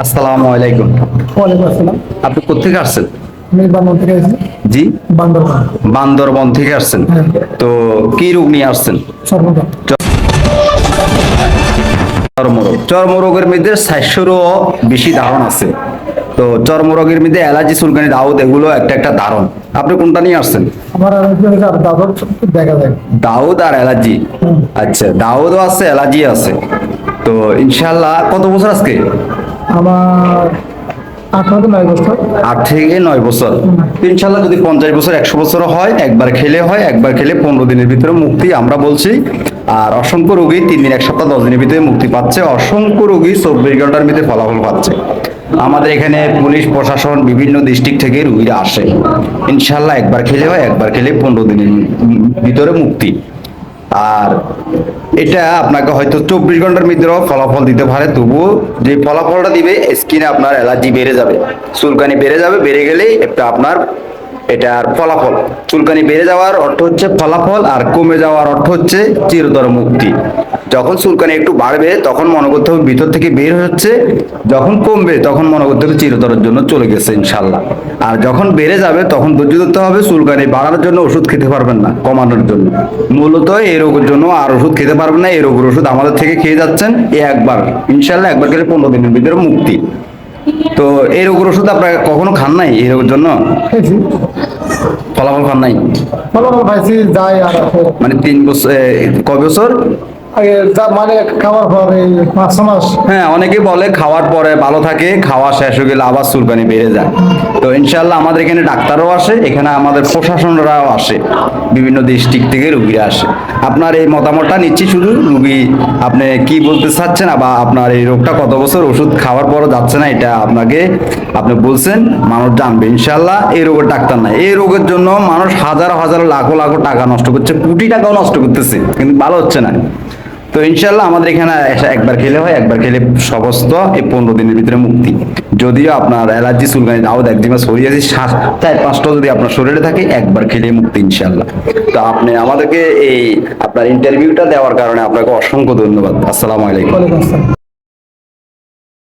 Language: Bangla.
আসসালামু আলাইকুম। ওয়ালাইকুম আসসালাম। আপনি কোত্থেকে আসছেন? আমি বান্দরবান থেকে আসছি। জি, বান্দরবান। বান্দরবন থেকে আসছেন। হ্যাঁ। তো কি রোগ নিয়ে আসছেন? সর্বদা। চর্মরোগ। চর্মরোগের মধ্যে 400-রও বেশি ধারণ আছে। তো চর্মরোগের মধ্যে অ্যালার্জি, চুলকানি, দাউদ এগুলো একটা একটা ধারণ। আপনি কোনটা নিয়ে আসছেন? আমার অ্যালার্জি হয়েছে আর দাদর দেখা যায়। দাউদ আর অ্যালার্জি। হুম। আচ্ছা, দাউদও আছে, অ্যালার্জি আছে। তো ইনশাল্লাহ কত বছর আজকে? আমার 8 থেকে 9 বছর। 8 থেকে 9 বছর। ইনশাল্লাহ যদি 50 বছর 100 বছর হয়, একবার খেলে হয়, একবার খেলে 15 দিনের ভিতরে মুক্তি আমরা বলছি। আর অসংখ্য রোগী 3 দিন, 1 সপ্তাহ, 10 দিনের ভিতরে মুক্তি পাচ্ছে। অসংখ্য রোগী 24 ঘন্টার ভিতরে ফলাফল পাচ্ছে। আমাদের এখানে পুলিশ প্রশাসন বিভিন্ন ডিস্ট্রিক্ট থেকে রোগীরা আসে। ইনশাল্লাহ একবার খেলে হয়, একবার খেলে 15 দিনের ভিতরে মুক্তি। আর এটা আপনাকে হয়তো 24 ঘন্টার ভিতরেও ফলাফল দিতে পারে, তবুও যে ফলাফলটা দিবে স্কিনে আপনার অ্যালার্জি বেড়ে যাবে, চুলকানি বেড়ে যাবে, বেড়ে গেলেই একটা আপনার এটার ফলাফল। চুলকানি বেড়ে যাওয়ার অর্থ হচ্ছে ফলাফল, আর কমে যাওয়ার অর্থ হচ্ছে চিরতর মুক্তি। যখন চুলকানি একটু বাড়বে তখন মনে করতে হবে ভিতর থেকে বের হচ্ছে, যখন কমবে তখন মনে করতে হবে চিরতরের জন্য চলে গেছে ইনশাল্লাহ। আর যখন বেড়ে যাবে তখন ধৈর্য ধরতে হবে। চুলকানি বাড়ানোর জন্য ওষুধ খেতে পারবেন না, কমানোর জন্য। মূলত এই রোগের জন্য আর ওষুধ খেতে পারবেন না। এই রোগের ওষুধ আমাদের থেকে খেয়ে যাচ্ছেন, একবার ইনশাল্লাহ একবার খেলে 15 দিনের ভিতরে মুক্তি। তো এই রোগের ওষুধ আপনারা কখনো খান নাই? এই রোগের জন্য খেয়েছি। ফলাফল খান নাই? ফলাফল পাইছি যাই আর আছে। মানে 3 বছর, কয় বছর? আগে যা মানে খাওয়ার পর এই 5 মাস। হ্যাঁ, অনেকে বলে খাওয়ার পরে ভালো থাকে, খাওয়া শেষ হয়ে গেলে আবার চুলকানি বেড়ে যায়। তো ইনশাল্লাহ আমাদের এখানে ডাক্তারও আসে, এখানে আমাদের প্রশাসনরাও আসে, বিভিন্ন ডিস্ট্রিক্ট থেকে রুগীরা আসে। আপনার এই মতামতটা নিচ্ছি, শুধু রুগী আপনি কি বলতে চাচ্ছেন বা আপনার এই রোগটা কত বছর ওষুধ খাওয়ার পরও যাচ্ছে না, এটা আপনাকে আপনি বলছেন, মানুষ জানবে। ইনশাল্লাহ এই রোগের ডাক্তার নাই। এই রোগের জন্য মানুষ হাজার হাজার লাখো লাখো টাকা নষ্ট করছে, কোটি টাকাও নষ্ট করতেছে, কিন্তু ভালো হচ্ছে না। তো ইনশাল্লাহ আমাদের এখানে একবার খেলে হয়, একবার খেলে সমস্ত এই 15 দিনের ভিতরে মুক্তি। যদিও আপনার অ্যালার্জি, চুলকানি, দাউদ, একজিমা, সোরিয়াসিস 4-5টা যদি আপনার শরীরে থাকে, একবার খেলে মুক্তি ইনশাল্লাহ। তো আপনি আমাদেরকে এই আপনার ইন্টারভিউটা দেওয়ার কারণে আপনাকে অসংখ্য ধন্যবাদ। আসসালামু আলাইকুম। ওয়ালাইকুম আসসালাম।